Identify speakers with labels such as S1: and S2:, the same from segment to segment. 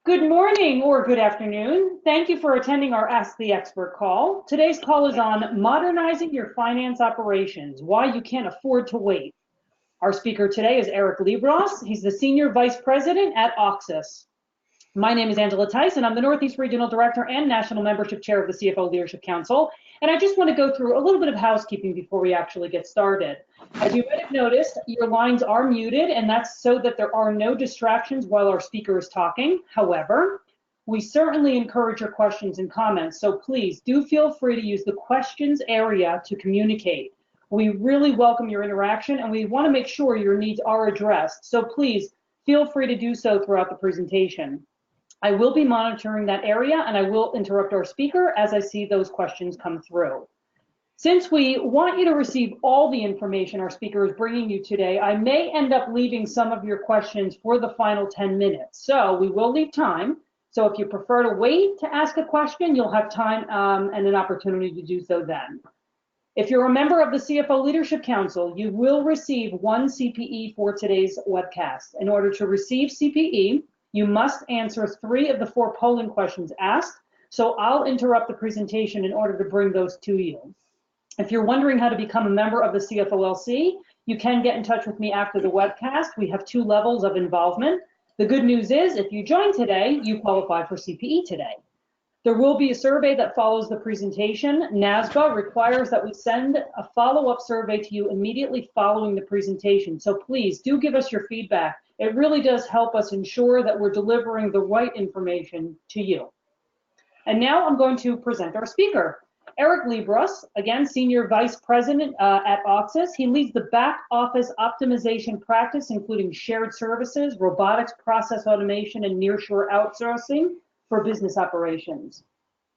S1: Good morning or good afternoon. Thank you for attending our Ask the Expert call. Today's call is on modernizing your finance operations, why you can't afford to wait. Our speaker today is Eric Libros. He's the Senior Vice President at Oxis. My name is Angela Tice, and I'm the Northeast Regional Director and National Membership Chair of the CFO Leadership Council. And I just want to go through a little bit of housekeeping before we actually get started. As you might have noticed, your lines are muted, and that's so that there are no distractions while our speaker is talking. However, we certainly encourage your questions and comments, so please do feel free to use the questions area to communicate. We really welcome your interaction, and we want to make sure your needs are addressed, so please feel free to do so throughout the presentation. I will be monitoring that area, and I will interrupt our speaker as I see those questions come through. Since we want you to receive all the information our speaker is bringing you today, I may end up leaving some of your questions for the final 10 minutes. So we will leave time. So if you prefer to wait to ask a question, you'll have time and an opportunity to do so then. If you're a member of the CFO Leadership Council, you will receive one CPE for today's webcast. In order to receive CPE, you must answer 3 of the 4 polling questions asked, so I'll interrupt the presentation in order to bring those to you. If you're wondering how to become a member of the CFOLC, you can get in touch with me after the webcast. We have 2 levels of involvement. The good news is, if you join today, you qualify for CPE today. There will be a survey that follows the presentation. NASBA requires that we send a follow-up survey to you immediately following the presentation, so please do give us your feedback. It really does help us ensure that we're delivering the right information to you. And now I'm going to present our speaker, Eric Libros, again, Senior Vice President at Oxis. He leads the back office optimization practice, including shared services, robotics, process automation, and nearshore outsourcing for business operations.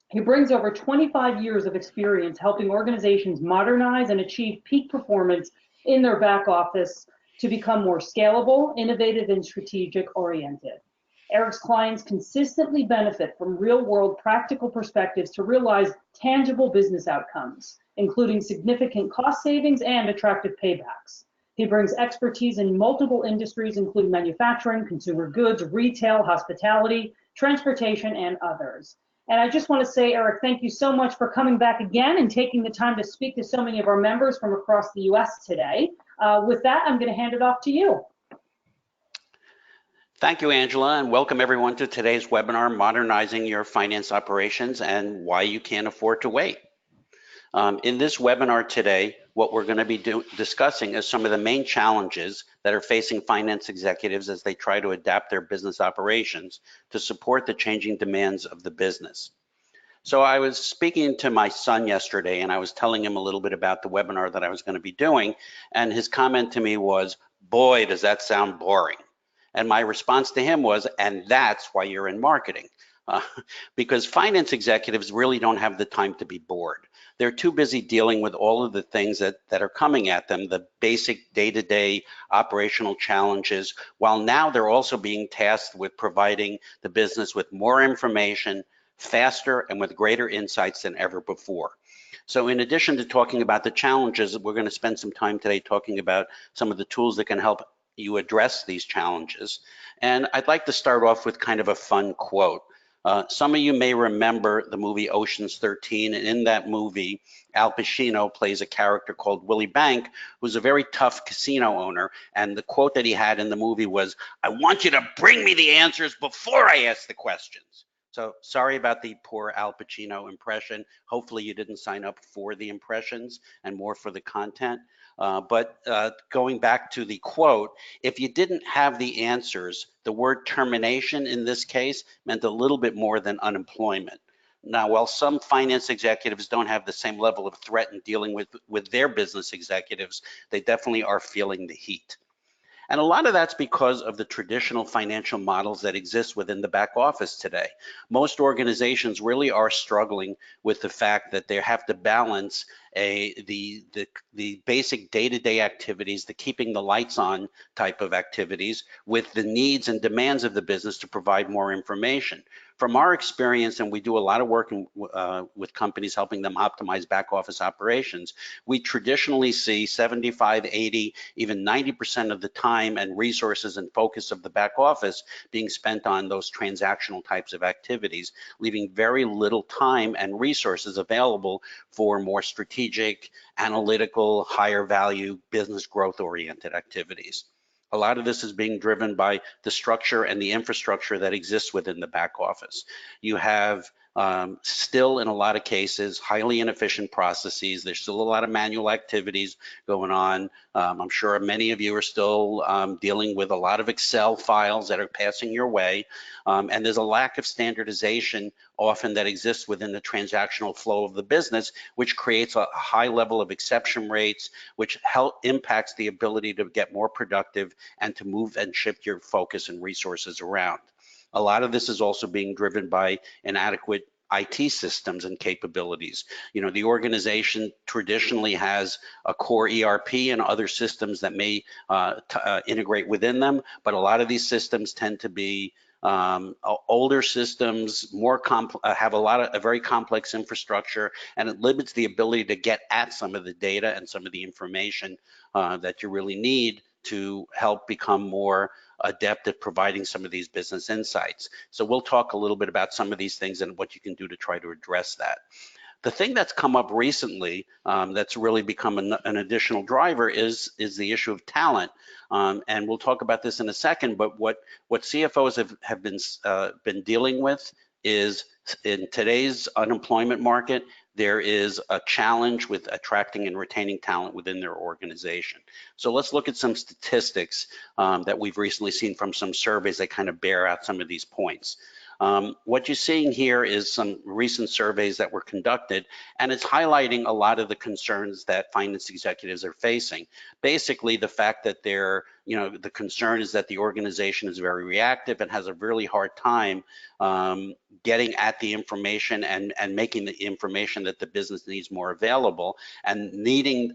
S1: He brings over 25 years of experience helping organizations modernize and achieve peak performance in their back office to become more scalable, innovative, and strategic oriented. Eric's clients consistently benefit from real-world practical perspectives to realize tangible business outcomes, including significant cost savings and attractive paybacks. He brings expertise in multiple industries, including manufacturing, consumer goods, retail, hospitality, transportation, and others. And I just want to say, Eric, thank you so much for coming back again and taking the time to speak to so many of our members from across the U.S. today. With that, I'm going to hand it off to you.
S2: Thank you, Angela, and welcome everyone to today's webinar, Modernizing Your Finance Operations and Why You Can't Afford to Wait. In this webinar today, what we're going to be discussing is some of the main challenges that are facing finance executives as they try to adapt their business operations to support the changing demands of the business. So I was speaking to my son yesterday, and I was telling him a little bit about the webinar that I was going to be doing, and his comment to me was, "Boy, does that sound boring." And my response to him was, "And that's why you're in marketing." Because finance executives really don't have the time to be bored. They're too busy dealing with all of the things that are coming at them, the basic day-to-day operational challenges, while now they're also being tasked with providing the business with more information, faster, and with greater insights than ever before. So in addition to talking about the challenges, we're going to spend some time today talking about some of the tools that can help you address these challenges. And I'd like to start off with kind of a fun quote. Some of you may remember the movie Ocean's 13, and in that movie, Al Pacino plays a character called Willie Bank, who's a very tough casino owner, and the quote that he had in the movie was, "I want you to bring me the answers before I ask the questions." So sorry about the poor Al Pacino impression. Hopefully you didn't sign up for the impressions and more for the content. But going back to the quote, if you didn't have the answers, the word termination in this case meant a little bit more than unemployment. Now, while some finance executives don't have the same level of threat in dealing with their business executives, they definitely are feeling the heat. And a lot of that's because of the traditional financial models that exist within the back office today. Most organizations really are struggling with the fact that they have to balance the basic day-to-day activities, the keeping the lights on type of activities with the needs and demands of the business to provide more information. From our experience, and we do a lot of work with companies helping them optimize back office operations, we traditionally see 75, 80, even 90% of the time and resources and focus of the back office being spent on those transactional types of activities, leaving very little time and resources available for more strategic, analytical, higher value, business growth oriented activities. A lot of this is being driven by the structure and the infrastructure that exists within the back office. You have still, in a lot of cases, highly inefficient processes. There's still a lot of manual activities going on. I'm sure many of you are still dealing with a lot of Excel files that are passing your way. And there's a lack of standardization often that exists within the transactional flow of the business, which creates a high level of exception rates, which impacts the ability to get more productive and to move and shift your focus and resources around. A lot of this is also being driven by inadequate IT systems and capabilities. You know, the organization traditionally has a core ERP and other systems that may integrate within them, but a lot of these systems tend to be older systems, have a very complex infrastructure, and it limits the ability to get at some of the data and some of the information that you really need to help become more adept at providing some of these business insights. So we'll talk a little bit about some of these things and what you can do to try to address that. The thing that's come up recently that's really become an additional driver is the issue of talent. And we'll talk about this in a second, but what CFOs have been dealing with is, in today's unemployment market, there is a challenge with attracting and retaining talent within their organization. So let's look at some statistics that we've recently seen from some surveys that kind of bear out some of these points. What you're seeing here is some recent surveys that were conducted, and it's highlighting a lot of the concerns that finance executives are facing. Basically, the fact that the concern is that the organization is very reactive and has a really hard time getting at the information and making the information that the business needs more available, and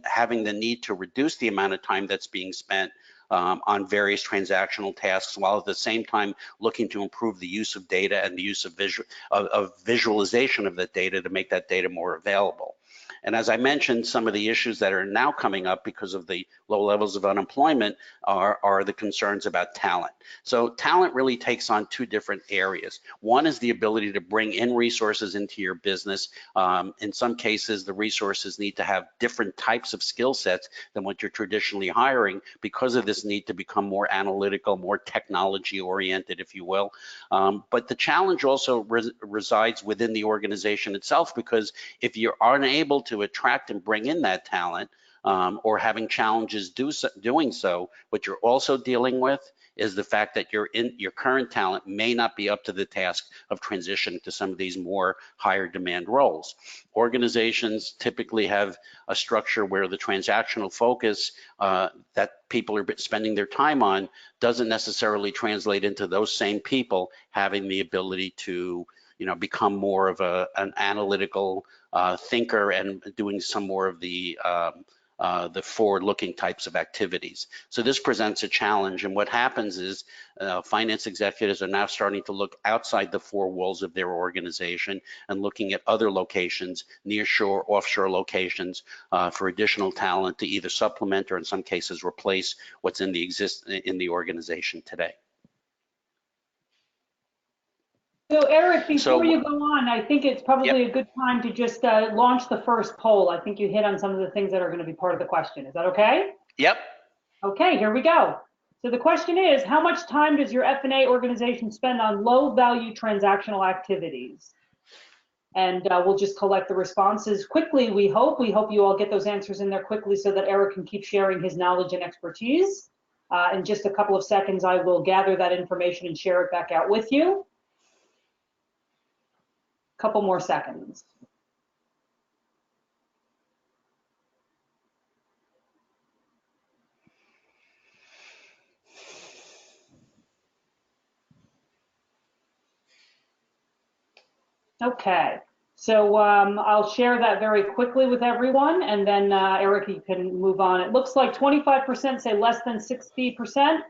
S2: having the need to reduce the amount of time that's being spent on various transactional tasks, while at the same time looking to improve the use of data and the use of visualization of that data to make that data more available. And as I mentioned, some of the issues that are now coming up because of the low levels of unemployment are the concerns about talent. So talent really takes on two different areas. One is the ability to bring in resources into your business. In some cases, the resources need to have different types of skill sets than what you're traditionally hiring because of this need to become more analytical, more technology oriented, if you will. But the challenge also resides within the organization itself, because if you're unable to attract and bring in that talent, or having challenges doing so, what you're also dealing with is the fact that your current talent may not be up to the task of transitioning to some of these more higher demand roles. Organizations typically have a structure where the transactional focus that people are spending their time on doesn't necessarily translate into those same people having the ability to become more of an analytical thinker and doing some more of the forward-looking types of activities. So this presents a challenge, and what happens is finance executives are now starting to look outside the four walls of their organization and looking at other locations, nearshore, offshore locations, for additional talent to either supplement or in some cases replace what's in the organization today.
S1: So Eric, before you go on, I think it's probably a good time to just launch the first poll. I think you hit on some of the things that are going to be part of the question. Is that okay?
S2: Yep.
S1: Okay, here we go. So the question is, how much time does your F&A organization spend on low value transactional activities? And we'll just collect the responses quickly, we hope. We hope you all get those answers in there quickly so that Eric can keep sharing his knowledge and expertise. In just a couple of seconds, I will gather that information and share it back out with you. Couple more seconds. Okay, So I'll share that very quickly with everyone, and then Eric, you can move on. It looks like 25% say less than 60%,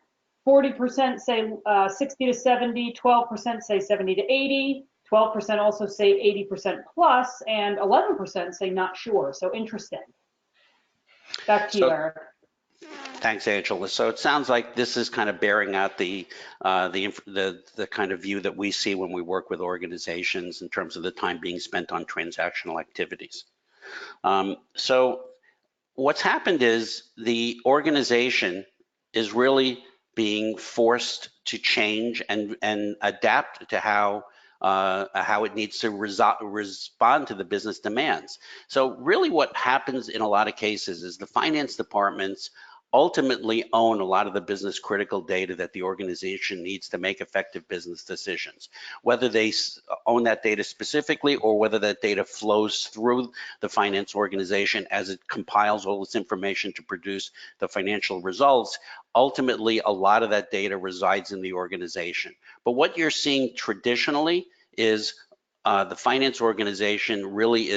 S1: 40% say 60 to 70, 12% say 70 to 80, 12% also say 80% plus, and 11% say not sure. So interesting. Back to you,
S2: So
S1: Eric.
S2: thanks, Angela. So it sounds like this is kind of bearing out the kind of view that we see when we work with organizations in terms of the time being spent on transactional activities. So what's happened is the organization is really being forced to change and adapt to how it needs to respond to the business demands. So really what happens in a lot of cases is the finance departments ultimately own a lot of the business critical data that the organization needs to make effective business decisions. Whether they own that data specifically or whether that data flows through the finance organization as it compiles all this information to produce the financial results, ultimately a lot of that data resides in the organization. But what you're seeing traditionally is the finance organization really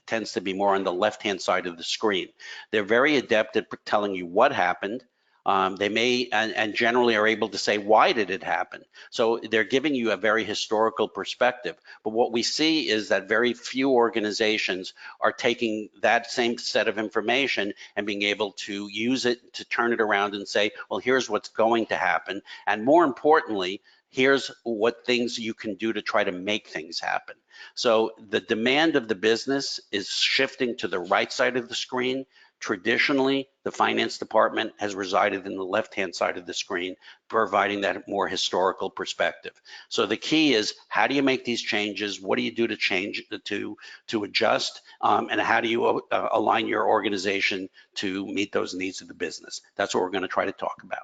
S2: tends to be more on the left-hand side of the screen. They're very adept at telling you what happened. They may and generally are able to say, why did it happen? So they're giving you a very historical perspective. But what we see is that very few organizations are taking that same set of information and being able to use it to turn it around and say, well, here's what's going to happen. And more importantly, here's what things you can do to try to make things happen. So the demand of the business is shifting to the right side of the screen. Traditionally, the finance department has resided in the left-hand side of the screen, providing that more historical perspective. So the key is, how do you make these changes? What do you do to change, to adjust? And how do you align your organization to meet those needs of the business? That's what we're going to try to talk about.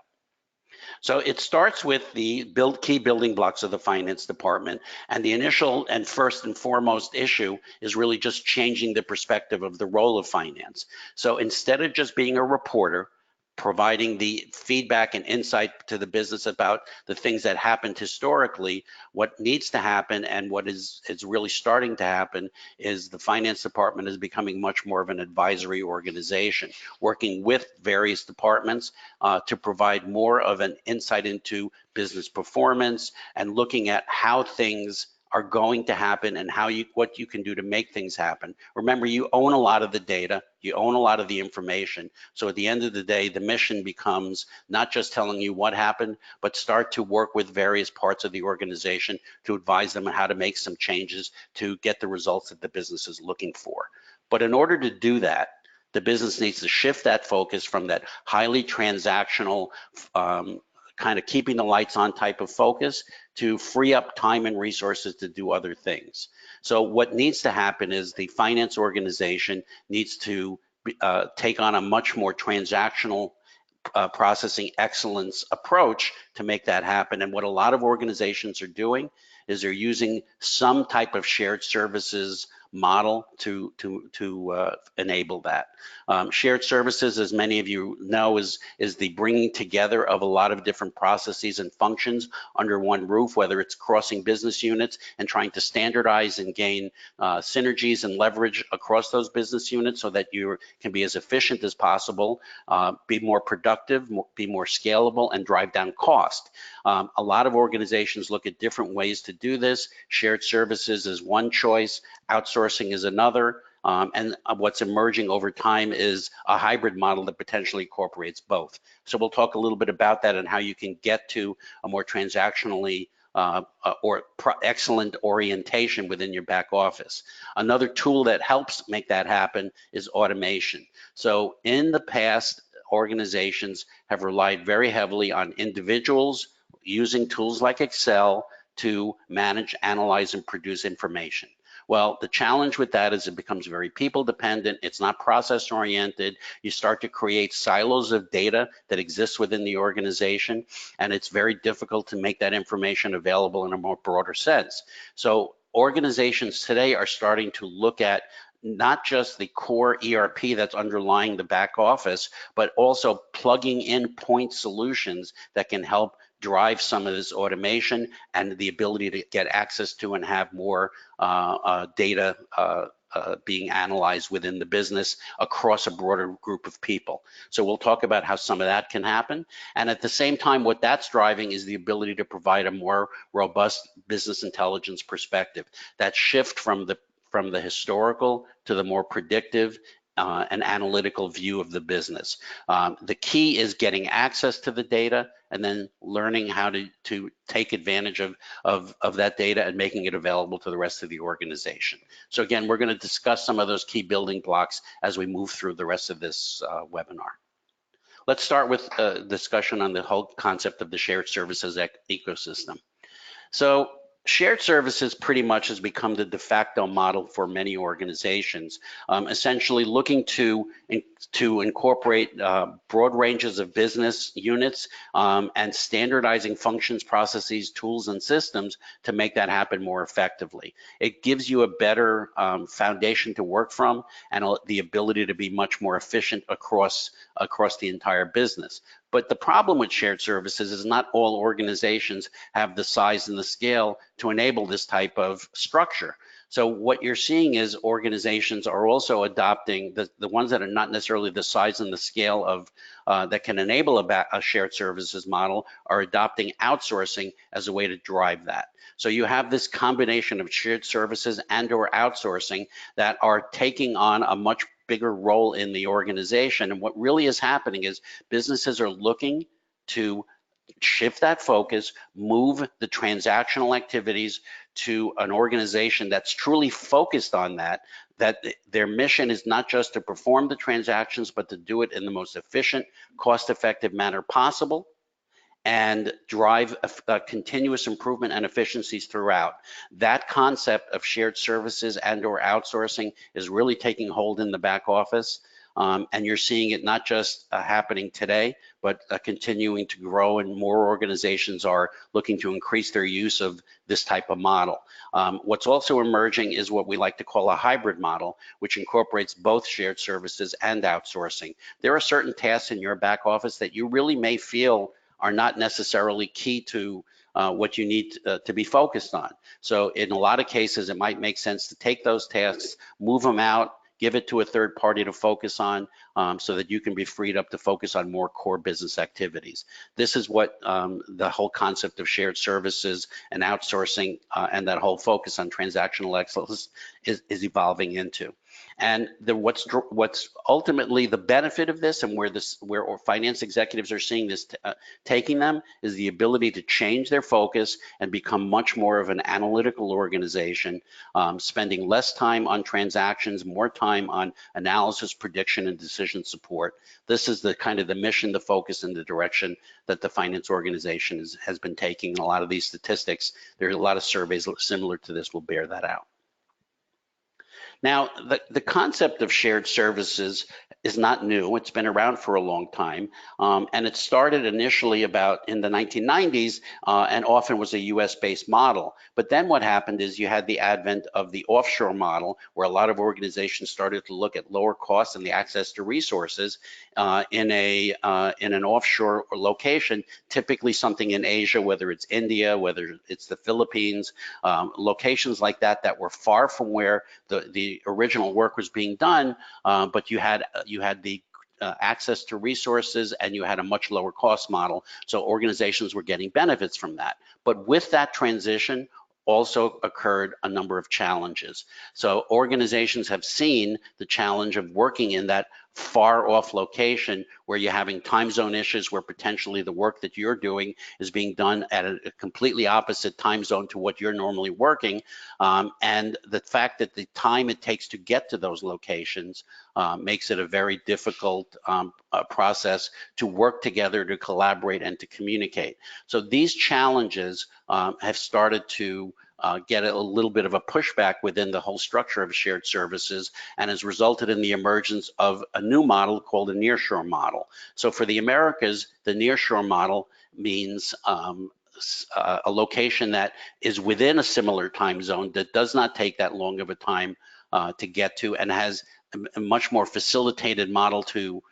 S2: So it starts with the key building blocks of the finance department. And the initial and first and foremost issue is really just changing the perspective of the role of finance. So instead of just being a reporter, providing the feedback and insight to the business about the things that happened historically, what needs to happen and what is really starting to happen is the finance department is becoming much more of an advisory organization, working with various departments to provide more of an insight into business performance and looking at how things are going to happen and what you can do to make things happen. Remember, you own a lot of the data, you own a lot of the information. So at the end of the day, the mission becomes not just telling you what happened, but start to work with various parts of the organization to advise them on how to make some changes to get the results that the business is looking for. But in order to do that, the business needs to shift that focus from that highly transactional kind of keeping the lights on type of focus to free up time and resources to do other things. So what needs to happen is the finance organization needs to take on a much more transactional processing excellence approach to make that happen. And what a lot of organizations are doing is they're using some type of shared services model to enable that. Shared services, as many of you know, is the bringing together of a lot of different processes and functions under one roof, whether it's crossing business units and trying to standardize and gain synergies and leverage across those business units so that you can be as efficient as possible, be more productive, be more scalable, and drive down cost. A lot of organizations look at different ways to do this. Shared services is one choice, outsourcing is another. And what's emerging over time is a hybrid model that potentially incorporates both. So we'll talk a little bit about that and how you can get to a more transactionally excellent orientation within your back office. Another tool that helps make that happen is automation. So in the past, organizations have relied very heavily on individuals using tools like Excel to manage, analyze, and produce information. Well, the challenge with that is it becomes very people dependent. It's not process oriented. You start to create silos of data that exist within the organization, and it's very difficult to make that information available in a more broader sense. So organizations today are starting to look at not just the core ERP that's underlying the back office, but also plugging in point solutions that can help drive some of this automation and the ability to get access to and have more data being analyzed within the business across a broader group of people. So we'll talk about how some of that can happen. And at the same time, what that's driving is the ability to provide a more robust business intelligence perspective. That shift from the historical to the more predictive and analytical view of the business. The key is getting access to the data and then learning how to take advantage of that data and making it available to the rest of the organization. So again, we're going to discuss some of those key building blocks as we move through the rest of this webinar. Let's start with a discussion on the whole concept of the shared services ecosystem. So shared services pretty much has become the de facto model for many organizations, essentially looking to incorporate broad ranges of business units and standardizing functions, processes, tools, and systems to make that happen more effectively. It gives you a better foundation to work from and the ability to be much more efficient across the entire business. But the problem with shared services is not all organizations have the size and the scale to enable this type of structure. So what you're seeing is organizations are also adopting the ones that are not necessarily the size and the scale of that can enable a shared services model are adopting outsourcing as a way to drive that. So you have this combination of shared services and or outsourcing that are taking on a much bigger role in the organization. And what really is happening is businesses are looking to shift that focus, move the transactional activities to an organization that's truly focused on that their mission is not just to perform the transactions, but to do it in the most efficient, cost-effective manner possible and drive a continuous improvement and efficiencies throughout. That concept of shared services and or outsourcing is really taking hold in the back office. And you're seeing it not just happening today, but continuing to grow, and more organizations are looking to increase their use of this type of model. What's also emerging is what we like to call a hybrid model, which incorporates both shared services and outsourcing. There are certain tasks in your back office that you really may feel are not necessarily key to what you need to be focused on. So in a lot of cases, it might make sense to take those tasks, move them out, give it to a third party to focus on so that you can be freed up to focus on more core business activities. This is what the whole concept of shared services and outsourcing and that whole focus on transactional excellence is evolving into. And what's ultimately the benefit of this, and where finance executives are seeing this taking them, is the ability to change their focus and become much more of an analytical organization, spending less time on transactions, more time on analysis, prediction, and decision support. This is the kind of the mission, the focus, and the direction that the finance organization has been taking. And a lot of these statistics, there are a lot of surveys similar to this will bear that out. Now, the concept of shared services is not new. It's been around for a long time, and it started initially about in the 1990s and often was a US-based model. But then what happened is you had the advent of the offshore model, where a lot of organizations started to look at lower costs and the access to resources in an offshore location, typically something in Asia, whether it's India, whether it's the Philippines, locations like that were far from where the original work was being done, but you had the access to resources and you had a much lower cost model. So organizations were getting benefits from that. But with that transition also occurred a number of challenges. So organizations have seen the challenge of working in that far off location where you're having time zone issues, where potentially the work that you're doing is being done at a completely opposite time zone to what you're normally working. And the fact that the time it takes to get to those locations makes it a very difficult process to work together, to collaborate, and to communicate. So these challenges have started to get a little bit of a pushback within the whole structure of shared services, and has resulted in the emergence of a new model called a nearshore model. So for the Americas, the nearshore model means a location that is within a similar time zone that does not take that long of a time to get to, and has a much more facilitated model to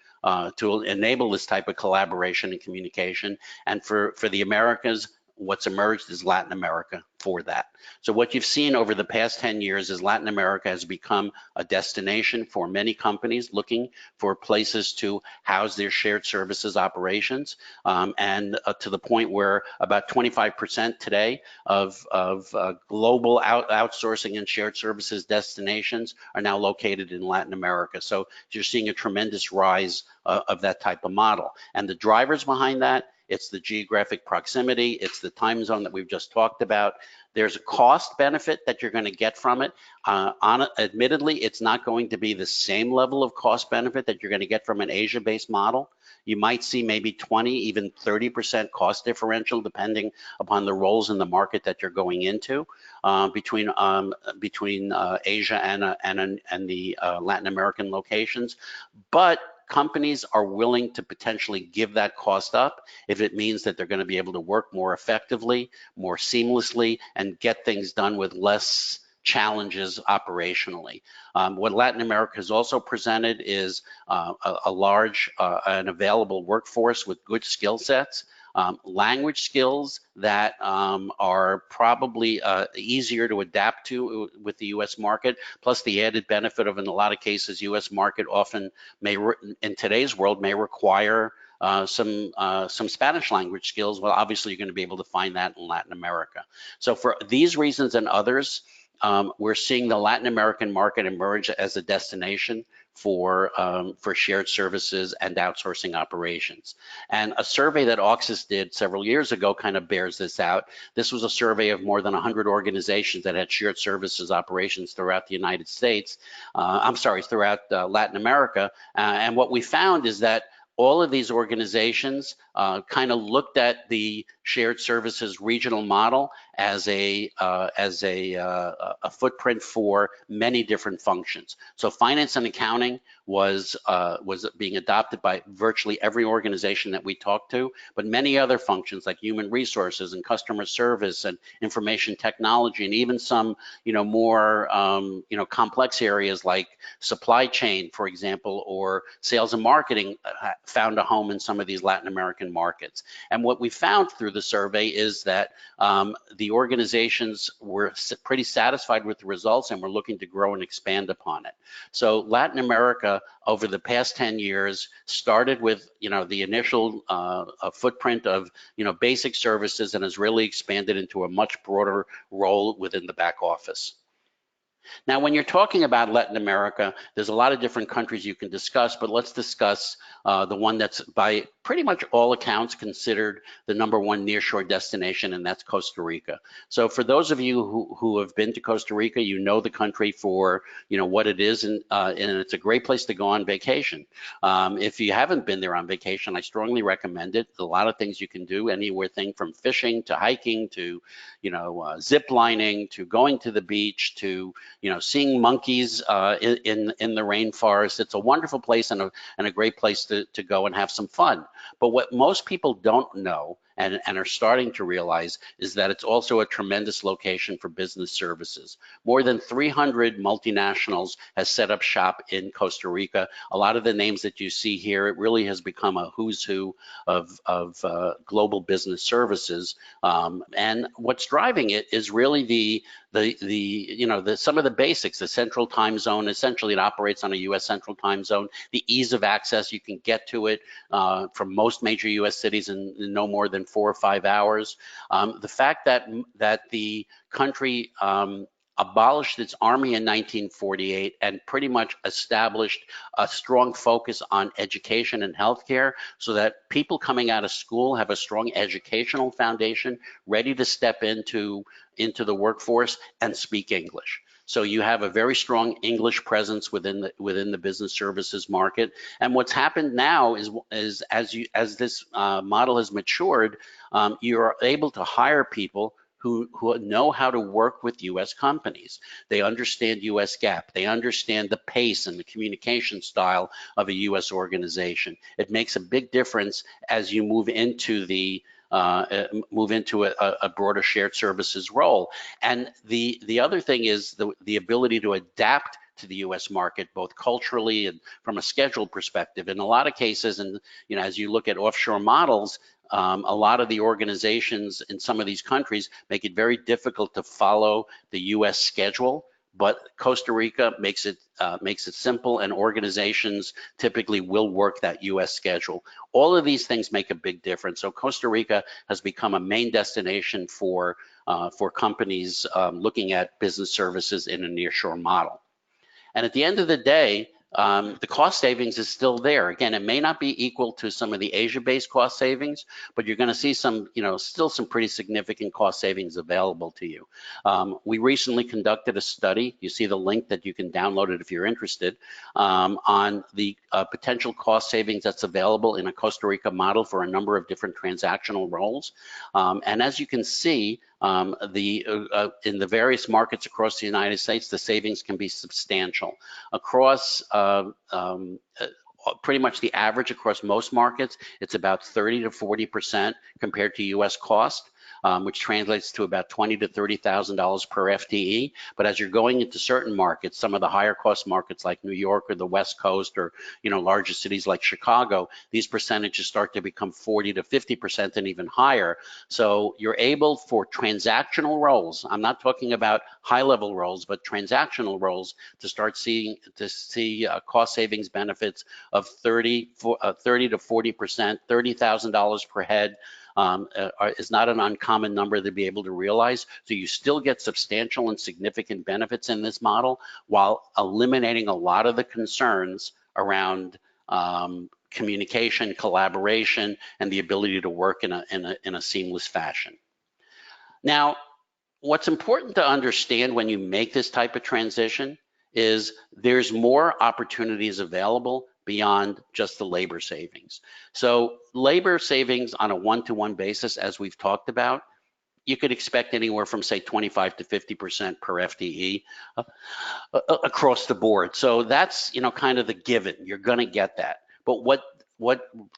S2: enable this type of collaboration and communication. And for the Americas, what's emerged is Latin America for that. So what you've seen over the past 10 years is Latin America has become a destination for many companies looking for places to house their shared services operations, and to the point where about 25% today of global outsourcing and shared services destinations are now located in Latin America. So you're seeing a tremendous rise of that type of model. And the drivers behind that, it's the geographic proximity, it's the time zone that we've just talked about. There's a cost benefit that you're going to get from it. Admittedly, it's not going to be the same level of cost benefit that you're going to get from an Asia-based model. You might see maybe 20, even 30% cost differential, depending upon the roles in the market that you're going into, between Asia and the Latin American locations. But companies are willing to potentially give that cost up if it means that they're going to be able to work more effectively, more seamlessly, and get things done with less challenges operationally. What Latin America has also presented is a large and available workforce with good skill sets. Language skills that are probably easier to adapt to with the U.S. market, plus the added benefit of, in a lot of cases, U.S. market often may, in today's world, may require some Spanish language skills. Well, obviously, you're going to be able to find that in Latin America. So for these reasons and others, we're seeing the Latin American market emerge as a destination for shared services and outsourcing operations. And a survey that Auxis did several years ago kind of bears this out. This was a survey of more than 100 organizations that had shared services operations throughout the United States, throughout Latin America. And what we found is that all of these organizations kind of looked at the shared services regional model as a footprint for many different functions. So finance and accounting was being adopted by virtually every organization that we talked to, but many other functions like human resources and customer service and information technology, and even some more complex areas like supply chain, for example, or sales and marketing found a home in some of these Latin American markets. And what we found through the survey is that the organizations were pretty satisfied with the results and were looking to grow and expand upon it. So Latin America over the past 10 years started with the initial footprint of basic services and has really expanded into a much broader role within the back office. Now, when you're talking about Latin America, there's a lot of different countries you can discuss, but let's discuss the one that's by pretty much all accounts considered the #1 nearshore destination, and that's Costa Rica. So for those of you who have been to Costa Rica, you know the country for what it is, and it's a great place to go on vacation. If you haven't been there on vacation, I strongly recommend it. A lot of things you can do, anywhere from fishing to hiking to zip lining to going to the beach to seeing monkeys in the rainforest. It's a wonderful place and a great place to go and have some fun. But what most people don't know and are starting to realize is that it's also a tremendous location for business services. More than 300 multinationals has set up shop in Costa Rica. A lot of the names that you see here, it really has become a who's who of global business services. And what's driving it is really some of the basics. The central time zone, essentially it operates on a U.S. central time zone. The ease of access, you can get to it from most major U.S. cities in no more than 4 or 5 hours. The fact that the country abolished its army in 1948 and pretty much established a strong focus on education and healthcare so that people coming out of school have a strong educational foundation ready to step into the workforce and speak English. So you have a very strong English presence within the business services market. And what's happened now is as this model has matured, you're able to hire people who know how to work with U.S. companies. They understand U.S. GAAP. They understand the pace and the communication style of a U.S. organization. It makes a big difference as you move into a broader shared services role. And the other thing is the ability to adapt to the US market, both culturally and from a schedule perspective. In a lot of cases, and as you look at offshore models, a lot of the organizations in some of these countries make it very difficult to follow the US schedule. But Costa Rica makes it simple, and organizations typically will work that U.S. schedule. All of these things make a big difference. So Costa Rica has become a main destination for companies looking at business services in a nearshore model. And at the end of the day, the cost savings is still there. Again, it may not be equal to some of the Asia-based cost savings, but you're going to see some, still some pretty significant cost savings available to you. We recently conducted a study. You see the link that you can download it if you're interested, on the potential cost savings that's available in a Costa Rica model for a number of different transactional roles. And as you can see, in the various markets across the United States, the savings can be substantial. Across pretty much the average across most markets, it's about 30 to 40% compared to US cost, which translates to about $20,000 to $30,000 per FTE. But as you're going into certain markets, some of the higher cost markets like New York or the West Coast, or larger cities like Chicago, these percentages start to become 40 to 50% and even higher. So you're able, for transactional roles, I'm not talking about high-level roles, but transactional roles, to start see cost savings benefits of 30 to 40%, $30,000 per head. Is not an uncommon number to be able to realize. So you still get substantial and significant benefits in this model, while eliminating a lot of the concerns around communication, collaboration, and the ability to work in a seamless fashion. Now, what's important to understand when you make this type of transition is there's more opportunities available beyond just the labor savings. So labor savings on a one-to-one basis, as we've talked about, you could expect anywhere from, say, 25 to 50% per FTE across the board. So that's, kind of the given. You're going to get that. But what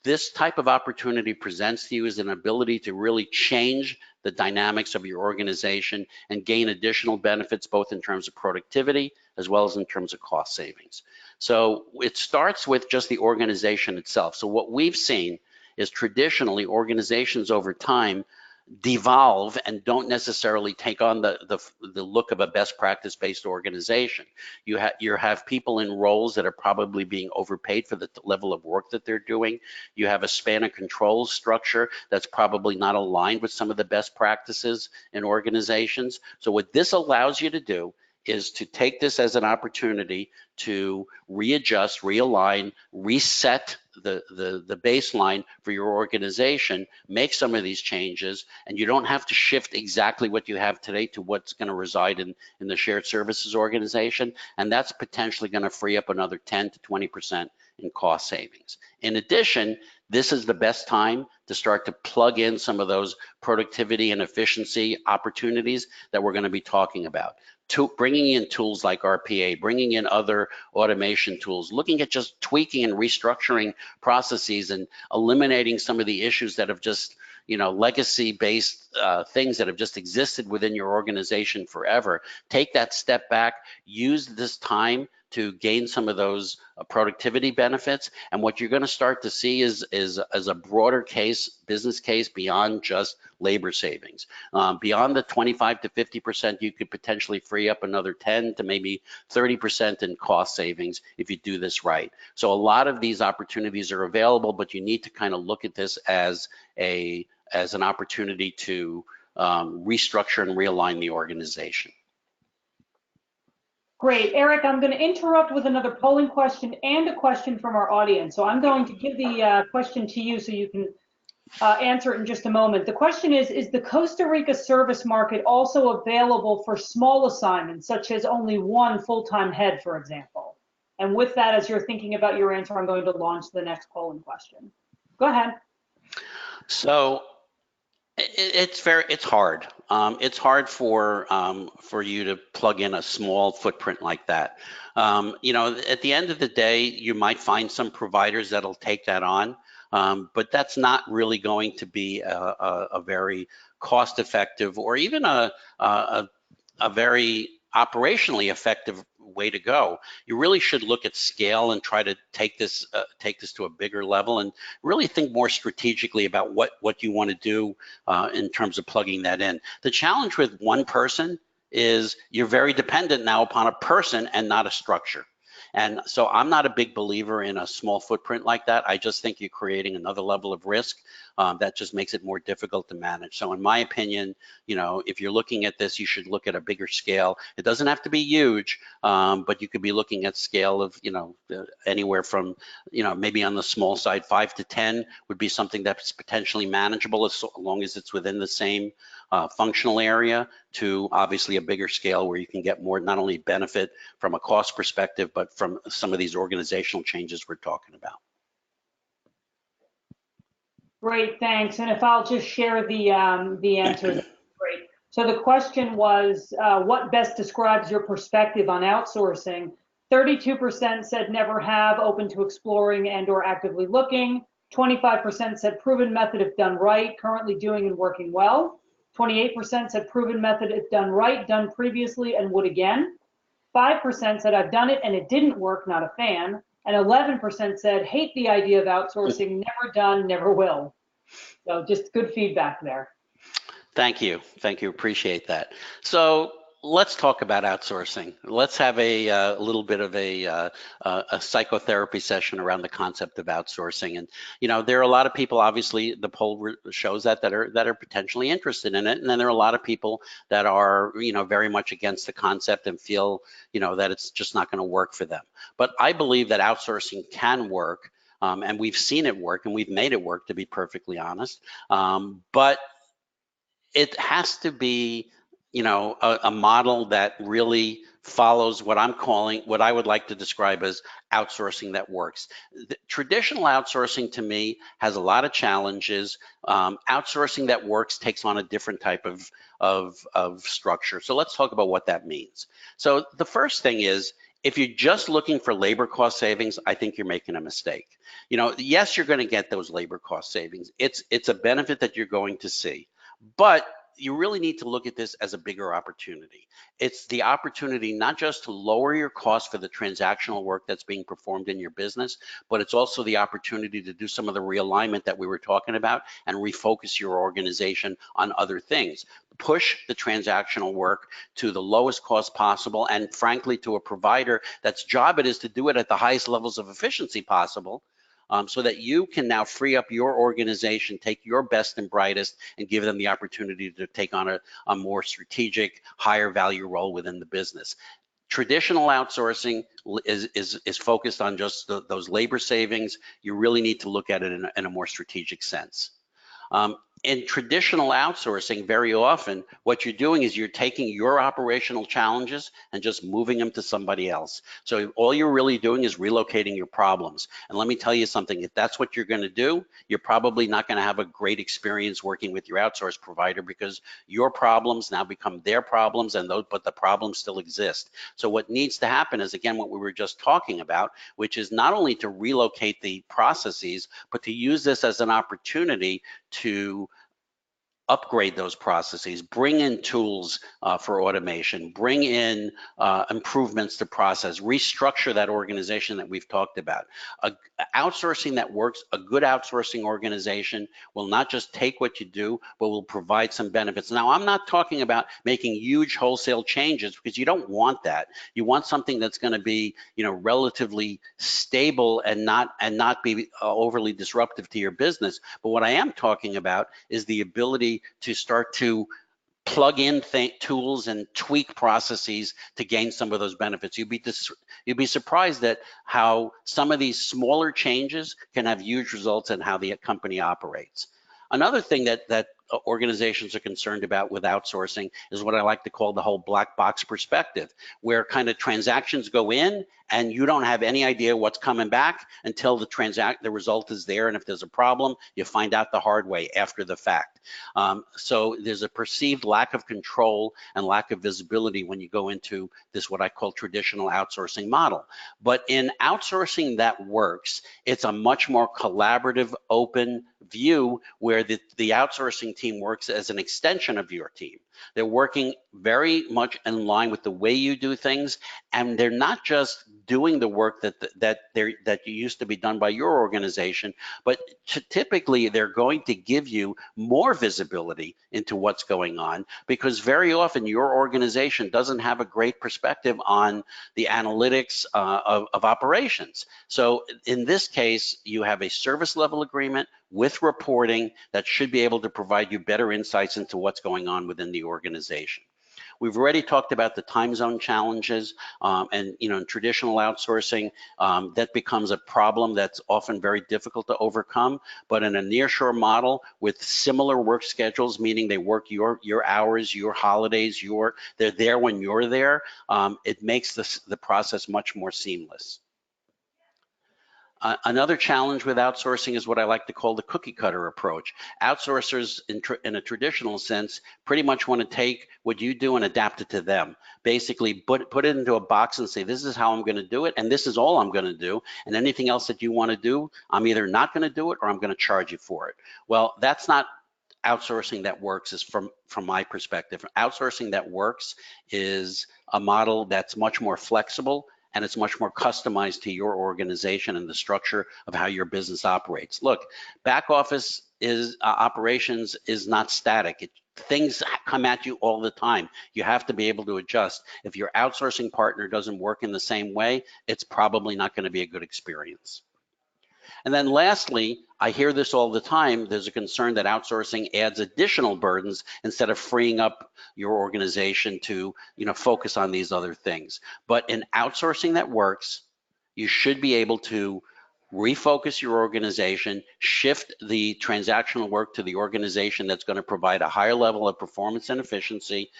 S2: this type of opportunity presents to you is an ability to really change the dynamics of your organization and gain additional benefits, both in terms of productivity as well as in terms of cost savings. So it starts with just the organization itself. So what we've seen is traditionally organizations over time devolve and don't necessarily take on the look of a best practice based organization. You have people in roles that are probably being overpaid for the level of work that they're doing. You have a span of control structure that's probably not aligned with some of the best practices in organizations. So what this allows you to do is to take this as an opportunity to readjust, realign, reset the baseline for your organization, make some of these changes, and you don't have to shift exactly what you have today to what's going to reside in the shared services organization. And that's potentially going to free up another 10 to 20% in cost savings. In addition, this is the best time to start to plug in some of those productivity and efficiency opportunities that we're going to be talking about. Bringing in tools like RPA, bringing in other automation tools, looking at just tweaking and restructuring processes and eliminating some of the issues that have just, legacy-based things that have just existed within your organization forever. Take that step back, use this time to gain some of those productivity benefits. And what you're going to start to see is a broader business case beyond just labor savings. Beyond the 25 to 50%, you could potentially free up another 10 to maybe 30% in cost savings if you do this right. So a lot of these opportunities are available, but you need to kind of look at this as an opportunity to restructure and realign the organization.
S1: Great. Eric, I'm going to interrupt with another polling question and a question from our audience. So I'm going to give the question to you so you can answer it in just a moment. The question is the Costa Rica service market also available for small assignments, such as only one full-time head, for example? And with that, as you're thinking about your answer, I'm going to launch the next polling question. Go ahead.
S2: So it's hard. It's hard for you to plug in a small footprint like that. At the end of the day, you might find some providers that'll take that on, but that's not really going to be a very cost-effective or even a very operationally effective way to go. You really should look at scale and try to take this to a bigger level, and really think more strategically about what you want to do in terms of plugging that in. The challenge with one person is you're very dependent now upon a person and not a structure. And so I'm not a big believer in a small footprint like that. I just think you're creating another level of risk that just makes it more difficult to manage. So in my opinion, if you're looking at this, you should look at a bigger scale. It doesn't have to be huge, but you could be looking at scale of, anywhere from, maybe on the small side, 5 to 10 would be something that's potentially manageable as long as it's within the same functional area, to obviously a bigger scale where you can get more, not only benefit from a cost perspective, but from some of these organizational changes we're talking about.
S1: Great, thanks. And if I'll just share the answer, that's great. So the question was, what best describes your perspective on outsourcing? 32% said never have, open to exploring and or actively looking. 25% said proven method if done right, currently doing and working well. 28% said proven method if done right, done previously and would again. 5% said I've done it and it didn't work, not a fan. And 11% said hate the idea of outsourcing, never done, never will. So just good feedback there.
S2: Thank you. Appreciate that. So let's talk about outsourcing. Let's have a little bit of a psychotherapy session around the concept of outsourcing. And there are a lot of people. Obviously, the poll shows that are potentially interested in it, and then there are a lot of people that are very much against the concept and feel that it's just not going to work for them. But I believe that outsourcing can work, and we've seen it work, and we've made it work, to be perfectly honest. But it has to be, a model that really follows what I would like to describe as outsourcing that works. The traditional outsourcing, to me, has a lot of challenges. Outsourcing that works takes on a different type of structure. So let's talk about what that means. So the first thing is, if you're just looking for labor cost savings, I think you're making a mistake. Yes, you're going to get those labor cost savings. It's a benefit that you're going to see. But you really need to look at this as a bigger opportunity. It's the opportunity not just to lower your costs for the transactional work that's being performed in your business, but it's also the opportunity to do some of the realignment that we were talking about and refocus your organization on other things. Push the transactional work to the lowest cost possible, and frankly, to a provider that's job it is to do it at the highest levels of efficiency possible. So that you can now free up your organization, take your best and brightest, and give them the opportunity to take on a more strategic, higher value role within the business. Traditional outsourcing is focused on just those labor savings. You really need to look at it in a more strategic sense. In traditional outsourcing, very often what you're doing is you're taking your operational challenges and just moving them to somebody else. So all you're really doing is relocating your problems. And let me tell you something, if that's what you're going to do, you're probably not going to have a great experience working with your outsource provider, because your problems now become their problems, but the problems still exist. So what needs to happen is, again, what we were just talking about, which is not only to relocate the processes, but to use this as an opportunity to upgrade those processes, bring in tools for automation, bring in improvements to process, restructure that organization that we've talked about. Outsourcing that works, a good outsourcing organization will not just take what you do, but will provide some benefits. Now, I'm not talking about making huge wholesale changes, because you don't want that. You want something that's going to be, relatively stable and not be overly disruptive to your business. But what I am talking about is the ability to start to plug in tools and tweak processes to gain some of those benefits. You'd be surprised at how some of these smaller changes can have huge results in how the company operates. Another thing that organizations are concerned about with outsourcing is what I like to call the whole black box perspective, where kind of transactions go in and you don't have any idea what's coming back until the result is there. And if there's a problem, you find out the hard way after the fact. So there's a perceived lack of control and lack of visibility when you go into this, what I call traditional outsourcing model. But in outsourcing that works, it's a much more collaborative, open view, where the outsourcing team works as an extension of your team. They're working very much in line with the way you do things, and they're not just doing the work that used to be done by your organization, but typically they're going to give you more visibility into what's going on, because very often your organization doesn't have a great perspective on the analytics of operations. So in this case, you have a service level agreement with reporting that should be able to provide you better insights into what's going on within the organization. We've already talked about the time zone challenges, and in traditional outsourcing, that becomes a problem that's often very difficult to overcome. But in a nearshore model with similar work schedules, meaning they work your hours, your holidays, they're there when you're there, it makes the process much more seamless. Another challenge with outsourcing is what I like to call the cookie cutter approach. Outsourcers in a traditional sense pretty much want to take what you do and adapt it to them. Basically put it into a box and say, this is how I'm going to do it, and this is all I'm going to do, and anything else that you want to do, I'm either not going to do it or I'm going to charge you for it. Well, that's not outsourcing that works, is from my perspective. Outsourcing that works is a model that's much more flexible, and it's much more customized to your organization and the structure of how your business operates. Look, back office operations is not static. Things come at you all the time. You have to be able to adjust. If your outsourcing partner doesn't work in the same way, it's probably not going to be a good experience. And then lastly, I hear this all the time, there's a concern that outsourcing adds additional burdens instead of freeing up your organization to focus on these other things. But in outsourcing that works, you should be able to refocus your organization, shift the transactional work to the organization that's going to provide a higher level of performance and efficiency,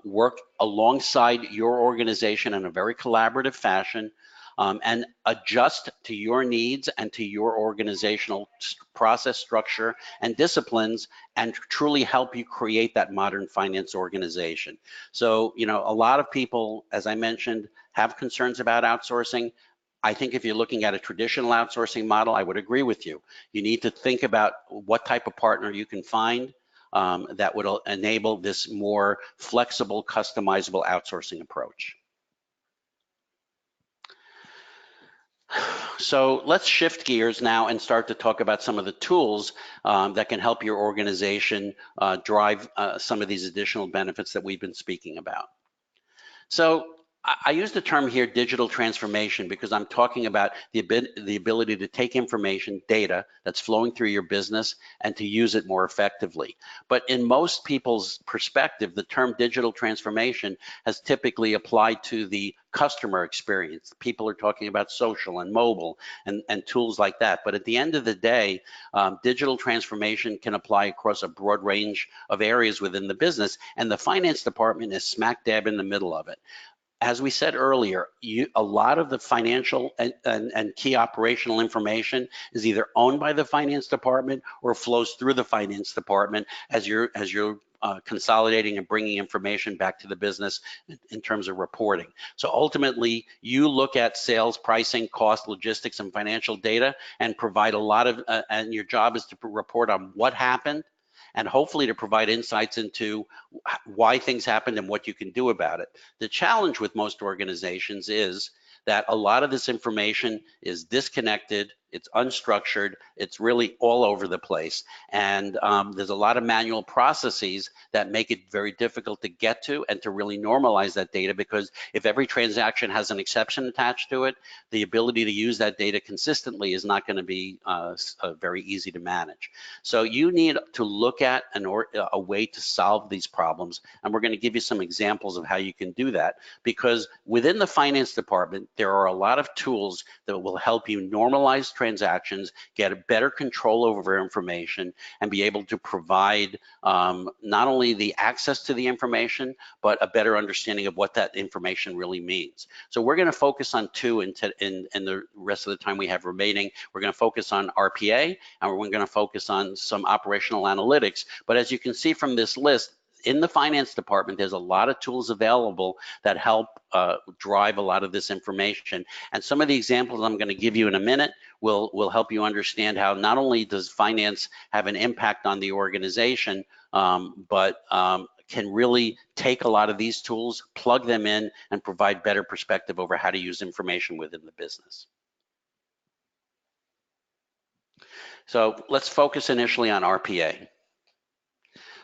S2: work alongside your organization in a very collaborative fashion, and adjust to your needs and to your organizational process structure and disciplines, and truly help you create that modern finance organization. So, a lot of people, as I mentioned, have concerns about outsourcing. I think if you're looking at a traditional outsourcing model, I would agree with you. You need to think about what type of partner you can find that would enable this more flexible, customizable outsourcing approach. So let's shift gears now and start to talk about some of the tools that can help your organization drive some of these additional benefits that we've been speaking about. So I use the term here digital transformation because I'm talking about the ability to take information, data that's flowing through your business, and to use it more effectively. But in most people's perspective, the term digital transformation has typically applied to the customer experience. People are talking about social and mobile and tools like that. But at the end of the day, digital transformation can apply across a broad range of areas within the business, and the finance department is smack dab in the middle of it. As we said earlier, a lot of the financial and key operational information is either owned by the finance department or flows through the finance department as you're consolidating and bringing information back to the business in terms of reporting. So ultimately, you look at sales, pricing, cost, logistics, and financial data and provide a lot of, and your job is to report on what happened, and hopefully to provide insights into why things happened and what you can do about it. The challenge with most organizations is that a lot of this information is disconnected, it's unstructured, it's really all over the place. And there's a lot of manual processes that make it very difficult to get to and to really normalize that data, because if every transaction has an exception attached to it, the ability to use that data consistently is not going to be very easy to manage. So you need to look at a way to solve these problems. And we're going to give you some examples of how you can do that, because within the finance department, there are a lot of tools that will help you normalize transactions, get a better control over information, and be able to provide not only the access to the information, but a better understanding of what that information really means. So we're going to focus on two in the rest of the time we have remaining. We're going to focus on RPA, and we're going to focus on some operational analytics. But as you can see from this list, in the finance department, there's a lot of tools available that help drive a lot of this information. And some of the examples I'm going to give you in a minute will help you understand how not only does finance have an impact on the organization, but can really take a lot of these tools, plug them in, and provide better perspective over how to use information within the business. So let's focus initially on RPA.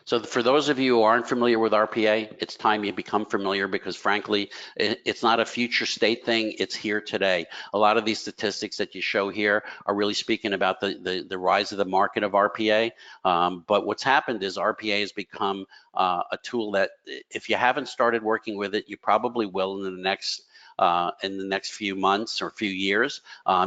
S2: So for those of you who aren't familiar with RPA, it's time you become familiar, because frankly, it's not a future state thing, it's here today. A lot of these statistics that you show here are really speaking about the rise of the market of RPA. But what's happened is RPA has become a tool that if you haven't started working with it, you probably will in the next few months or few years.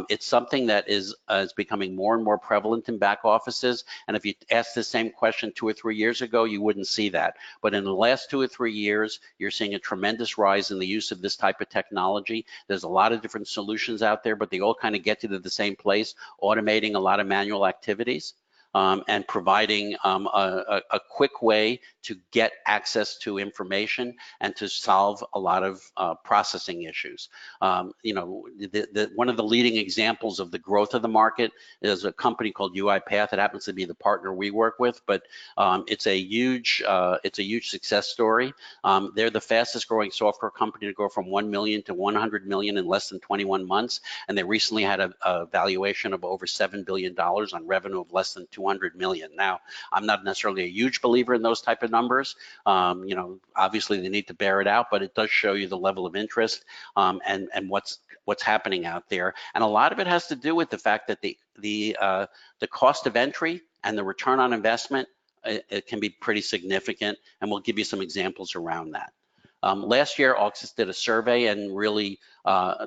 S2: It's something that is becoming more and more prevalent in back offices. And if you asked the same question 2 or 3 years ago, you wouldn't see that. But in the last 2 or 3 years, you're seeing a tremendous rise in the use of this type of technology. There's a lot of different solutions out there, but they all kind of get you to the same place, automating a lot of manual activities. And providing a quick way to get access to information and to solve a lot of processing issues. One of the leading examples of the growth of the market is a company called UiPath. It happens to be the partner we work with, but it's a huge success story. They're the fastest growing software company to go from 1 million to 100 million in less than 21 months. And they recently had a valuation of over $7 billion on revenue of less than 200 million. Now, I'm not necessarily a huge believer in those type of numbers. Obviously they need to bear it out, but it does show you the level of interest and what's happening out there. And a lot of it has to do with the fact that the cost of entry and the return on investment, it can be pretty significant, and we'll give you some examples around that. Last year, Auxis did a survey and really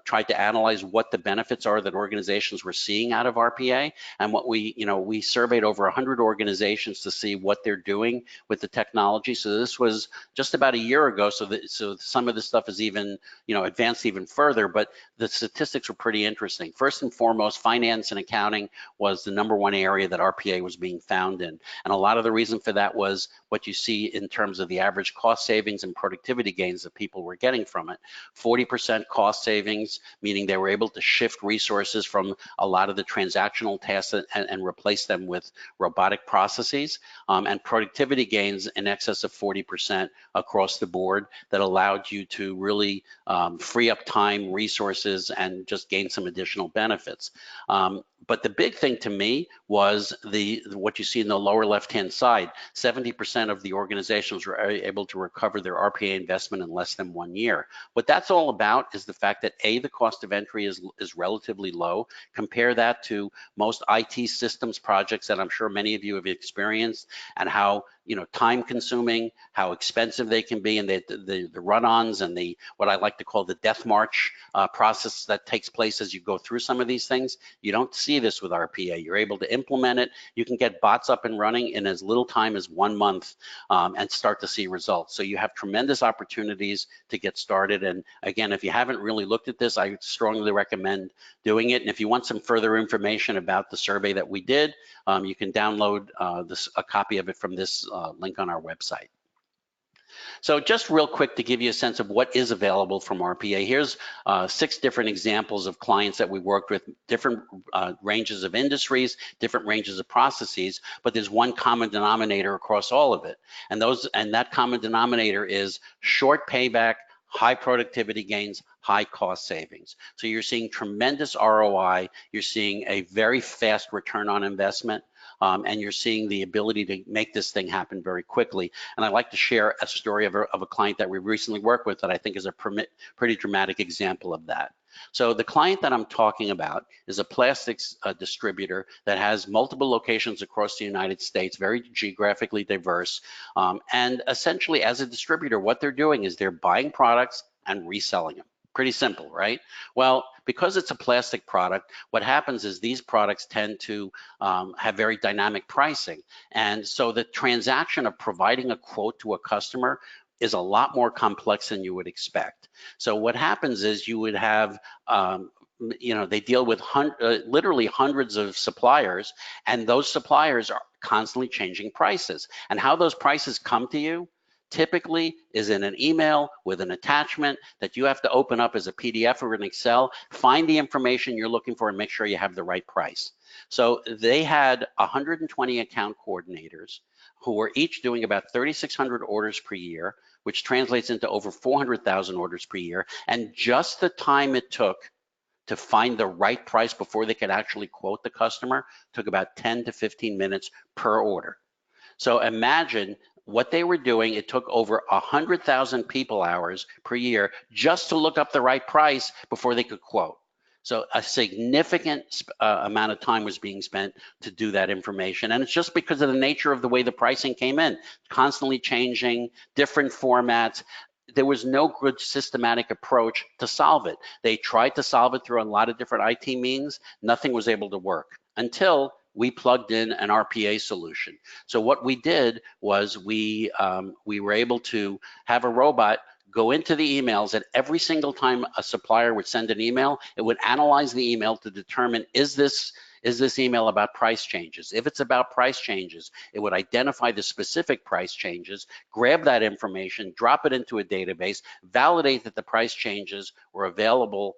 S2: tried to analyze what the benefits are that organizations were seeing out of RPA. And what we surveyed over 100 organizations to see what they're doing with the technology. So this was just about a year ago. So some of this stuff is even, advanced even further, but the statistics were pretty interesting. First and foremost, finance and accounting was the #1 area that RPA was being found in. And a lot of the reason for that was what you see in terms of the average cost savings and productivity gains that people were getting from it. 40% cost savings, meaning they were able to shift resources from a lot of the transactional tasks and replace them with robotic processes, and productivity gains in excess of 40% across the board that allowed you to really free up time, resources, and just gain some additional benefits. But the big thing to me was what you see in the lower left-hand side. 70% of the organizations were able to recover their RPA investment in less than 1 year. What that's all about is the fact that the cost of entry is relatively low. Compare that to most IT systems projects that I'm sure many of you have experienced, and how time consuming, how expensive they can be, and the run-ons and what I like to call the death march process that takes place as you go through some of these things. You don't see this with RPA. You're able to implement it. You can get bots up and running in as little time as 1 month and start to see results. So you have tremendous opportunities to get started. And again, if you haven't really looked at this, I strongly recommend doing it. And if you want some further information about the survey that we did, you can download a copy of it from this link on our website. So just real quick to give you a sense of what is available from RPA, here's 6 different examples of clients that we worked with, different ranges of industries, different ranges of processes, but there's one common denominator across all of it. And that common denominator is short payback, high productivity gains, high cost savings. So you're seeing tremendous ROI, you're seeing a very fast return on investment, and you're seeing the ability to make this thing happen very quickly. And I'd like to share a story of a client that we recently worked with that I think is a pretty dramatic example of that. So the client that I'm talking about is a plastics distributor that has multiple locations across the United States, very geographically diverse. And essentially, as a distributor, what they're doing is they're buying products and reselling them. Pretty simple, right? Well, because it's a plastic product, what happens is these products tend to have very dynamic pricing. And so the transaction of providing a quote to a customer is a lot more complex than you would expect. So what happens is you would have, they deal with literally hundreds of suppliers, and those suppliers are constantly changing prices. And how those prices come to you typically is in an email with an attachment that you have to open up as a PDF or an Excel, find the information you're looking for, and make sure you have the right price. So they had 120 account coordinators. who were each doing about 3,600 orders per year, which translates into over 400,000 orders per year. And just the time it took to find the right price before they could actually quote the customer took about 10 to 15 minutes per order. So imagine what they were doing. It took over 100,000 people hours per year just to look up the right price before they could quote. So a significant amount of time was being spent to do that information. And it's just because of the nature of the way the pricing came in, constantly changing, different formats. There was no good systematic approach to solve it. They tried to solve it through a lot of different IT means. Nothing was able to work until we plugged in an RPA solution. So what we did was we were able to have a robot go into the emails, and every single time a supplier would send an email, it would analyze the email to determine, is this email about price changes? If it's about price changes, it would identify the specific price changes, grab that information, drop it into a database, validate that the price changes were available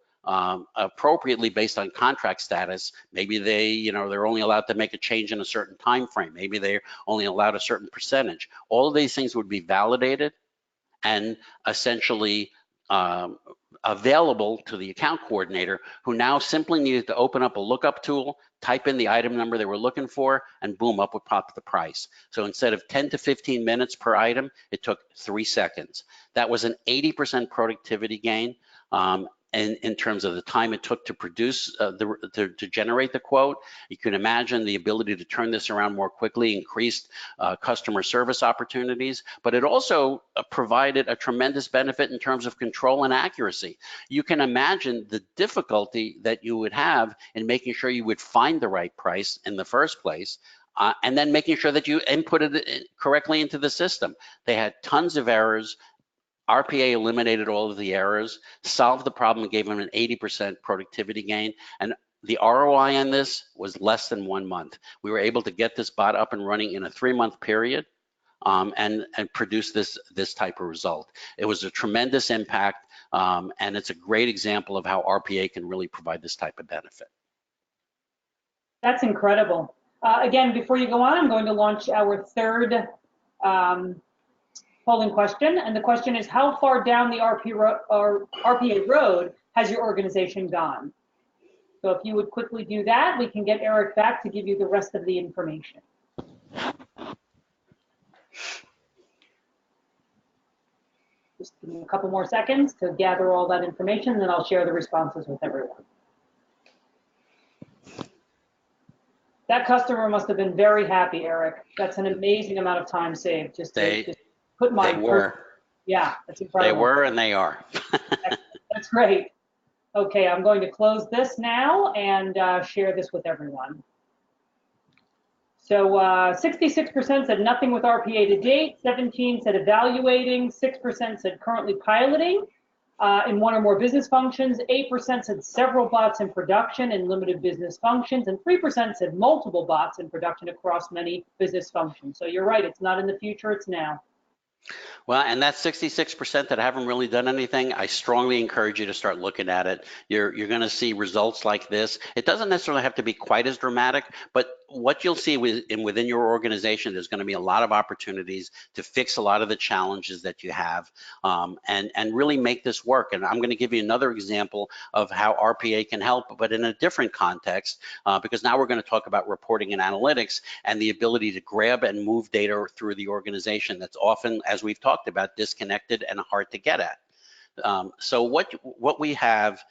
S2: appropriately based on contract status. Maybe they're only allowed to make a change in a certain time frame. Maybe they're only allowed a certain percentage. All of these things would be validated and essentially available to the account coordinator, who now simply needed to open up a lookup tool, type in the item number they were looking for, and boom, up would pop the price. So instead of 10 to 15 minutes per item, it took 3 seconds. That was an 80% productivity gain. In terms of the time it took to produce, to generate the quote. You can imagine the ability to turn this around more quickly, increased customer service opportunities, but it also provided a tremendous benefit in terms of control and accuracy. You can imagine the difficulty that you would have in making sure you would find the right price in the first place, and then making sure that you inputted it correctly into the system. They had tons of errors. RPA eliminated all of the errors, solved the problem, and gave them an 80% productivity gain. And the ROI on this was less than 1 month. We were able to get this bot up and running in a 3-month period and produce this type of result. It was a tremendous impact, and it's a great example of how RPA can really provide this type of benefit.
S1: That's incredible. Again, before you go on, I'm going to launch our third polling question, and the question is, how far down the RPA road has your organization gone? So if you would quickly do that, we can get Eric back to give you the rest of the information. Just give me a couple more seconds to gather all that information, and then I'll share the responses with everyone. That customer must have been very happy, Eric. That's an amazing amount of time saved.
S2: They were.
S1: Yeah, that's incredible.
S2: They were and they are.
S1: That's great. Okay, I'm going to close this now and share this with everyone. So 66% said nothing with RPA to date, 17% said evaluating, 6% said currently piloting in one or more business functions, 8% said several bots in production in limited business functions, and 3% said multiple bots in production across many business functions. So you're right, it's not in the future, it's now.
S2: Well, and that 66% that haven't really done anything, I strongly encourage you to start looking at it. You're going to see results like this. It doesn't necessarily have to be quite as dramatic, but what you'll see within your organization, there's going to be a lot of opportunities to fix a lot of the challenges that you have, and really make this work. And I'm going to give you another example of how RPA can help, but in a different context, because now we're going to talk about reporting and analytics and the ability to grab and move data through the organization that's often, as we've talked about, disconnected and hard to get at. So what we have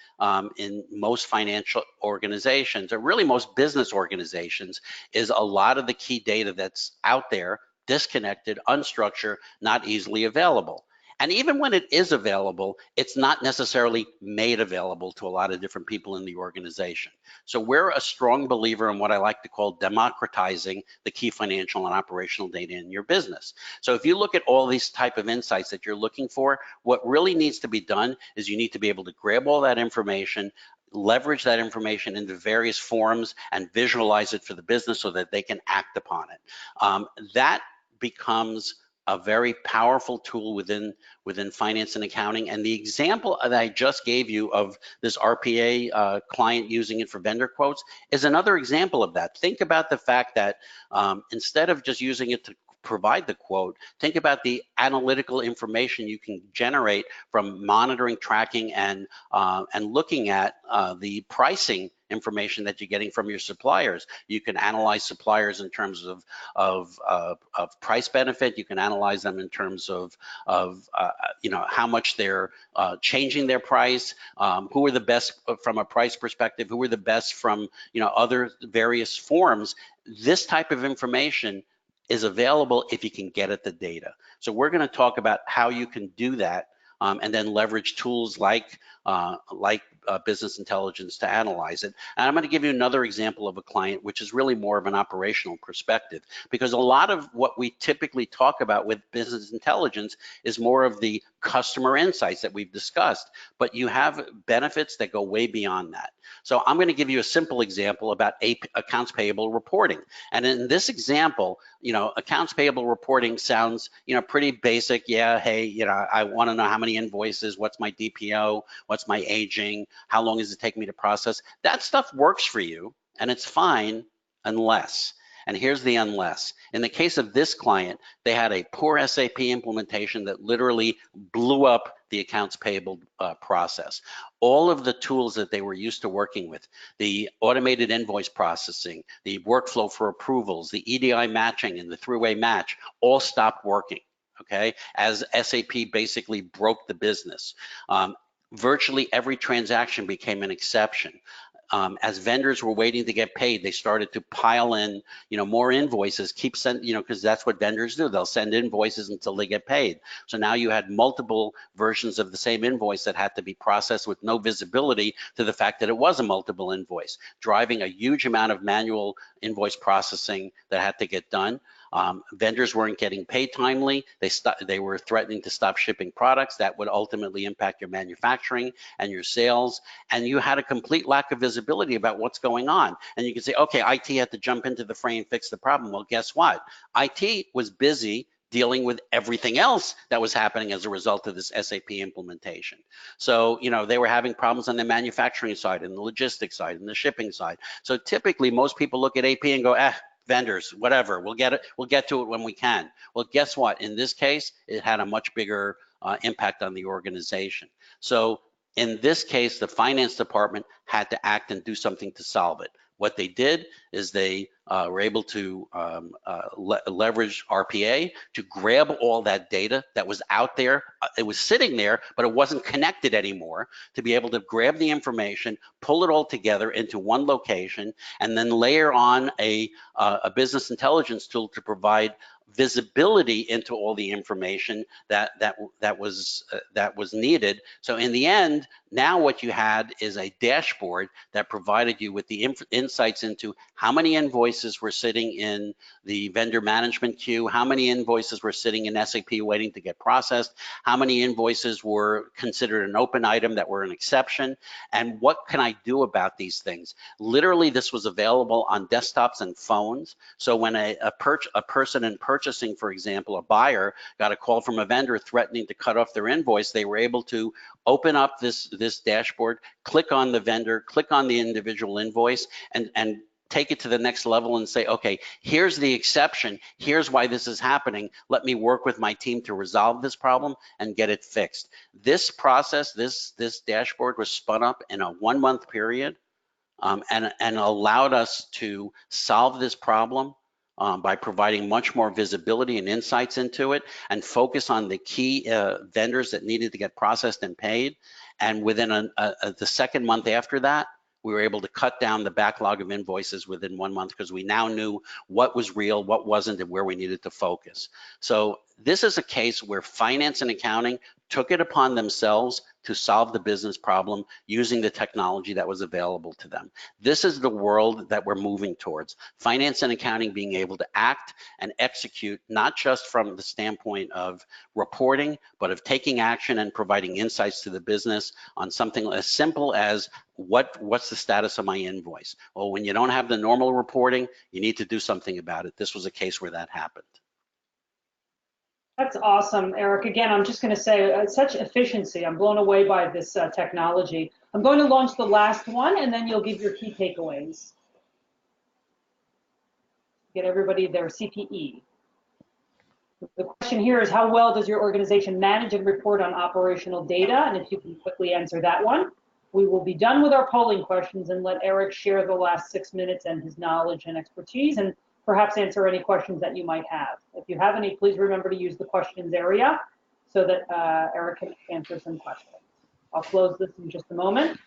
S2: in most financial organizations, or really most business organizations, is a lot of the key data that's out there, disconnected, unstructured, not easily available. And even when it is available, it's not necessarily made available to a lot of different people in the organization. So we're a strong believer in what I like to call democratizing the key financial and operational data in your business. So if you look at all these type of insights that you're looking for, what really needs to be done is you need to be able to grab all that information, leverage that information into various forms, and visualize it for the business so that they can act upon it. That becomes a very powerful tool within finance and accounting. And the example that I just gave you of this RPA client using it for vendor quotes is another example of that. Think about the fact that instead of just using it to provide the quote, think about the analytical information you can generate from monitoring, tracking, and looking at the pricing information that you're getting from your suppliers. You can analyze suppliers in terms of price benefit. You can analyze them in terms of how much they're changing their price, who are the best from a price perspective, who are the best from other various forms. This type of information is available if you can get at the data. So we're going to talk about how you can do that, and then leverage tools like business intelligence to analyze it. And I'm going to give you another example of a client, which is really more of an operational perspective, because a lot of what we typically talk about with business intelligence is more of the customer insights that we've discussed, but you have benefits that go way beyond that. So I'm going to give you a simple example about accounts payable reporting. And in this example, accounts payable reporting sounds, pretty basic. Yeah, hey, I want to know how many invoices, what's my DPO, what's my aging, how long does it take me to process? That stuff works for you, and it's fine unless. And here's the unless. In the case of this client, they had a poor SAP implementation that literally blew up the accounts payable process. All of the tools that they were used to working with, the automated invoice processing, the workflow for approvals, the EDI matching and the three-way match, all stopped working, okay, as SAP basically broke the business. Virtually every transaction became an exception. As vendors were waiting to get paid, they started to pile in, more invoices, keep sending, because that's what vendors do. They'll send invoices until they get paid. So now you had multiple versions of the same invoice that had to be processed with no visibility to the fact that it was a multiple invoice, driving a huge amount of manual invoice processing that had to get done. Vendors weren't getting paid timely. They were threatening to stop shipping products that would ultimately impact your manufacturing and your sales. And you had a complete lack of visibility about what's going on. And you can say, okay, IT had to jump into the fray and fix the problem. Well, guess what? IT was busy dealing with everything else that was happening as a result of this SAP implementation. So, they were having problems on the manufacturing side and the logistics side and the shipping side. So typically most people look at AP and go, vendors, whatever, we'll get to it when we can. Well, guess what? In this case, it had a much bigger impact on the organization. So in this case, the finance department had to act and do something to solve it. What they did is they were able to leverage RPA to grab all that data that was out there. It was sitting there, but it wasn't connected anymore, to be able to grab the information, pull it all together into one location, and then layer on a business intelligence tool to provide visibility into all the information that was needed. So in the end, now what you had is a dashboard that provided you with the insights into how many invoices were sitting in the vendor management queue, how many invoices were sitting in SAP waiting to get processed, how many invoices were considered an open item that were an exception, and what can I do about these things? Literally, this was available on desktops and phones. So when a person in purchasing, for example, a buyer, got a call from a vendor threatening to cut off their invoice, they were able to open up this dashboard, click on the vendor, click on the individual invoice, and take it to the next level and say, okay, here's the exception, here's why this is happening, let me work with my team to resolve this problem and get it fixed. This process, this dashboard was spun up in a 1-month period, and allowed us to solve this problem by providing much more visibility and insights into it, and focus on the key vendors that needed to get processed and paid. And within the second month after that, we were able to cut down the backlog of invoices within 1 month, because we now knew what was real, what wasn't, and where we needed to focus. So this is a case where finance and accounting took it upon themselves to solve the business problem using the technology that was available to them. This is the world that we're moving towards. Finance and accounting being able to act and execute, not just from the standpoint of reporting, but of taking action and providing insights to the business on something as simple as what's the status of my invoice? Well, when you don't have the normal reporting, you need to do something about it. This was a case where that happened.
S1: That's awesome, Eric. Again, I'm just going to say such efficiency. I'm blown away by this technology. I'm going to launch the last one, and then you'll give your key takeaways. Get everybody their CPE. The question here is, how well does your organization manage and report on operational data? And if you can quickly answer that one, we will be done with our polling questions and let Eric share the last 6 minutes and his knowledge and expertise, and perhaps answer any questions that you might have. If you have any, please remember to use the questions area so that Eric can answer some questions. I'll close this in just a moment.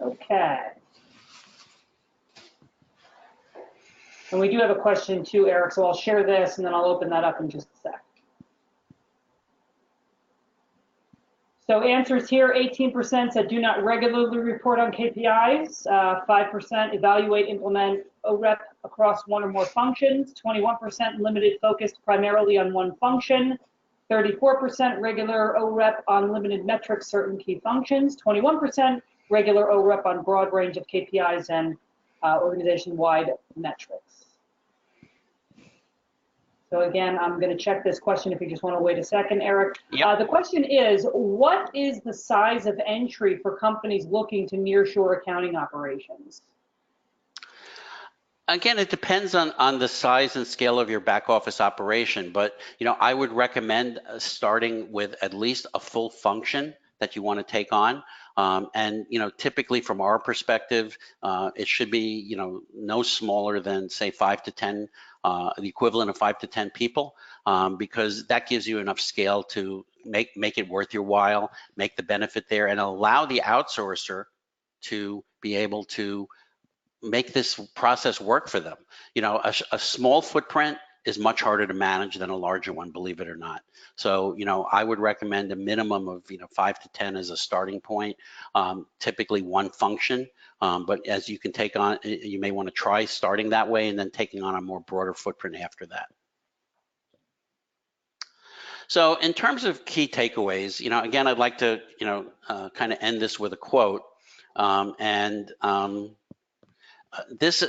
S1: Okay. And we do have a question too, Eric, so I'll share this and then I'll open that up in just a sec. So answers here, 18% said do not regularly report on KPIs, 5% evaluate, implement OREP across one or more functions, 21% limited focused primarily on one function, 34% regular OREP on limited metrics, certain key functions, 21% regular OREP on broad range of KPIs and organization-wide metrics. So again, I'm going to check this question if you just want to wait a second, Eric.
S2: Yep.
S1: The question is, what is the size of entry for companies looking to nearshore accounting operations?
S2: Again, it depends on the size and scale of your back office operation, but I would recommend starting with at least a full function that you want to take on. And typically from our perspective, it should be no smaller than say 5 to 10, the equivalent of 5 to 10 people, because that gives you enough scale to make it worth your while, make the benefit there, and allow the outsourcer to be able to make this process work for them. A small footprint is much harder to manage than a larger one, believe it or not. So, I would recommend a minimum of 5 to 10 as a starting point, typically one function. But as you can take on, you may want to try starting that way and then taking on a more broader footprint after that. So in terms of key takeaways, again, I'd like to, kind of end this with a quote. This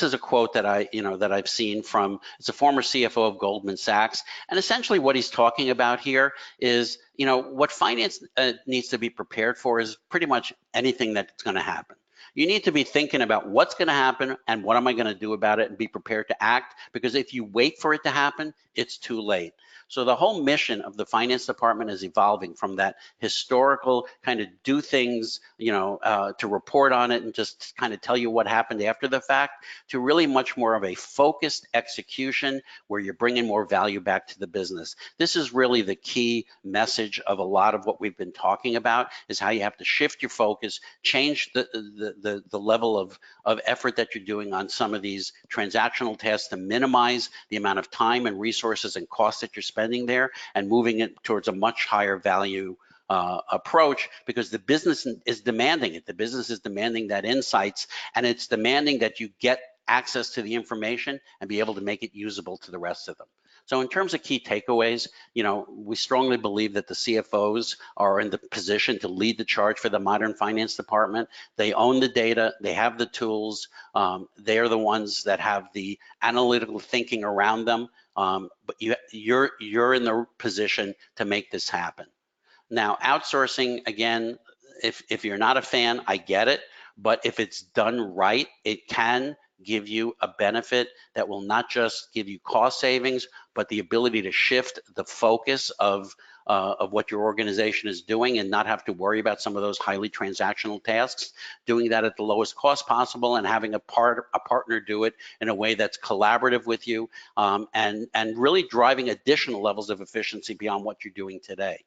S2: is a quote that I've seen from, it's a former CFO of Goldman Sachs, and essentially what he's talking about here is what finance needs to be prepared for is pretty much anything that's going to happen. You need to be thinking about what's going to happen and what am I going to do about it, and be prepared to act, because if you wait for it to happen, it's too late. So the whole mission of the finance department is evolving from that historical kind of do things, to report on it and just kind of tell you what happened after the fact, to really much more of a focused execution where you're bringing more value back to the business. This is really the key message of a lot of what we've been talking about, is how you have to shift your focus, change the level of effort that you're doing on some of these transactional tasks to minimize the amount of time and resources and costs that you're spending there, and moving it towards a much higher value approach, because the business is demanding it. The business is demanding that insights, and it's demanding that you get access to the information and be able to make it usable to the rest of them. So in terms of key takeaways, we strongly believe that the CFOs are in the position to lead the charge for the modern finance department. They own the data, they have the tools, they're the ones that have the analytical thinking around them, but you're in the position to make this happen. Now, outsourcing, again, if you're not a fan, I get it, but if it's done right, it can give you a benefit that will not just give you cost savings, but the ability to shift the focus of what your organization is doing and not have to worry about some of those highly transactional tasks, doing that at the lowest cost possible, and having a partner do it in a way that's collaborative with you, and really driving additional levels of efficiency beyond what you're doing today.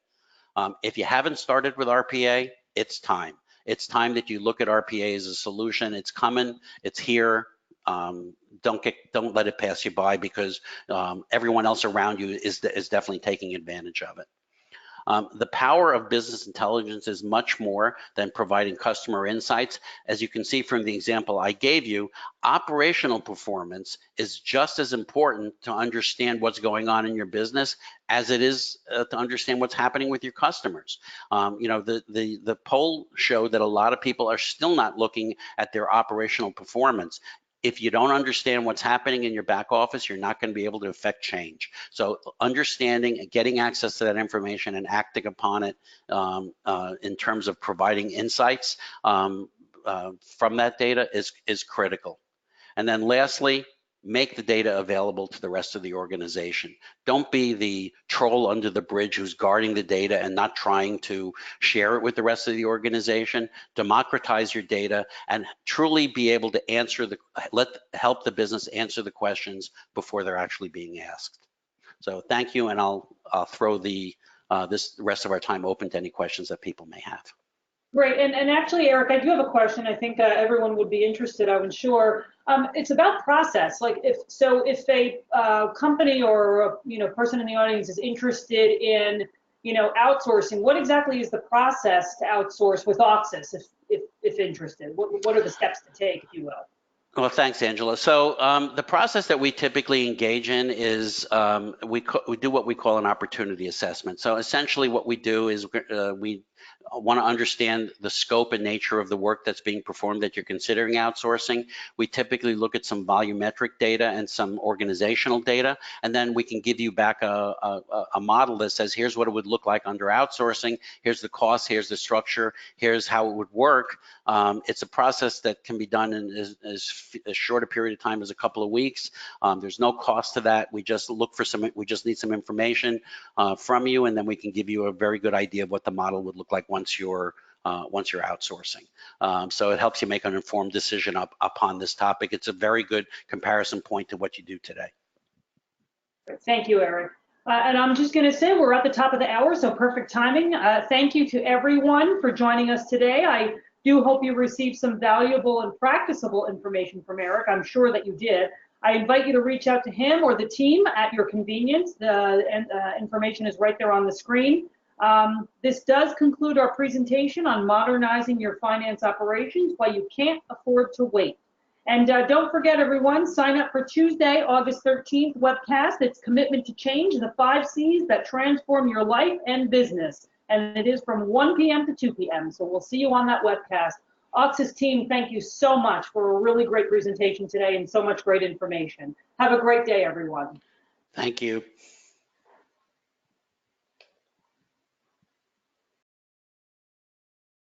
S2: If you haven't started with RPA, it's time. It's time that you look at RPA as a solution. It's coming, it's here. Don't let it pass you by, because everyone else around you is definitely taking advantage of it. The power of business intelligence is much more than providing customer insights. As you can see from the example I gave you, operational performance is just as important to understand what's going on in your business as it is to understand what's happening with your customers. The poll showed that a lot of people are still not looking at their operational performance. if you don't understand what's happening in your back office, you're not going to be able to affect change. So understanding and getting access to that information and acting upon it in terms of providing insights from that data is critical. And then lastly, make the data available to the rest of the organization. Don't be the troll under the bridge who's guarding the data and not trying to share it with the rest of the organization. Democratize your data and truly be able to help the business answer the questions before they're actually being asked. So thank you, and I'll throw the rest of our time open to any questions that people may have.
S1: Great, and actually, Eric, I do have a question. I think everyone would be interested, I'm sure. It's about process. Like if a company or person in the audience is interested in outsourcing, what exactly is the process to outsource with Oxis if interested? What are the steps to take, if you will?
S2: Well, thanks, Angela. So the process that we typically engage in is we do what we call an opportunity assessment. So essentially what we do is we want to understand the scope and nature of the work that's being performed that you're considering outsourcing. We typically look at some volumetric data and some organizational data, and then we can give you back a model that says, here's what it would look like under outsourcing, here's the cost, here's the structure, here's how it would work. It's a process that can be done in as short a period of time as a couple of weeks. There's no cost to that. We just we just need some information from you, and then we can give you a very good idea of what the model would look like once you're outsourcing. So it helps you make an informed decision upon this topic. It's a very good comparison point to what you do today.
S1: Thank you, Eric. And I'm just going to say we're at the top of the hour, so perfect timing. Thank you to everyone for joining us today. I do hope you received some valuable and practicable information from Eric. I'm sure that you did. I invite you to reach out to him or the team at your convenience. The information is right there on the screen. This does conclude our presentation on modernizing your finance operations while you can't afford to wait. And don't forget, everyone, sign up for Tuesday, August 13th webcast. It's Commitment to Change, the 5 C's that transform your life and business. And it is from 1 p.m. to 2 p.m. So we'll see you on that webcast. Oxis team, thank you so much for a really great presentation today and so much great information. Have a great day, everyone.
S2: Thank you.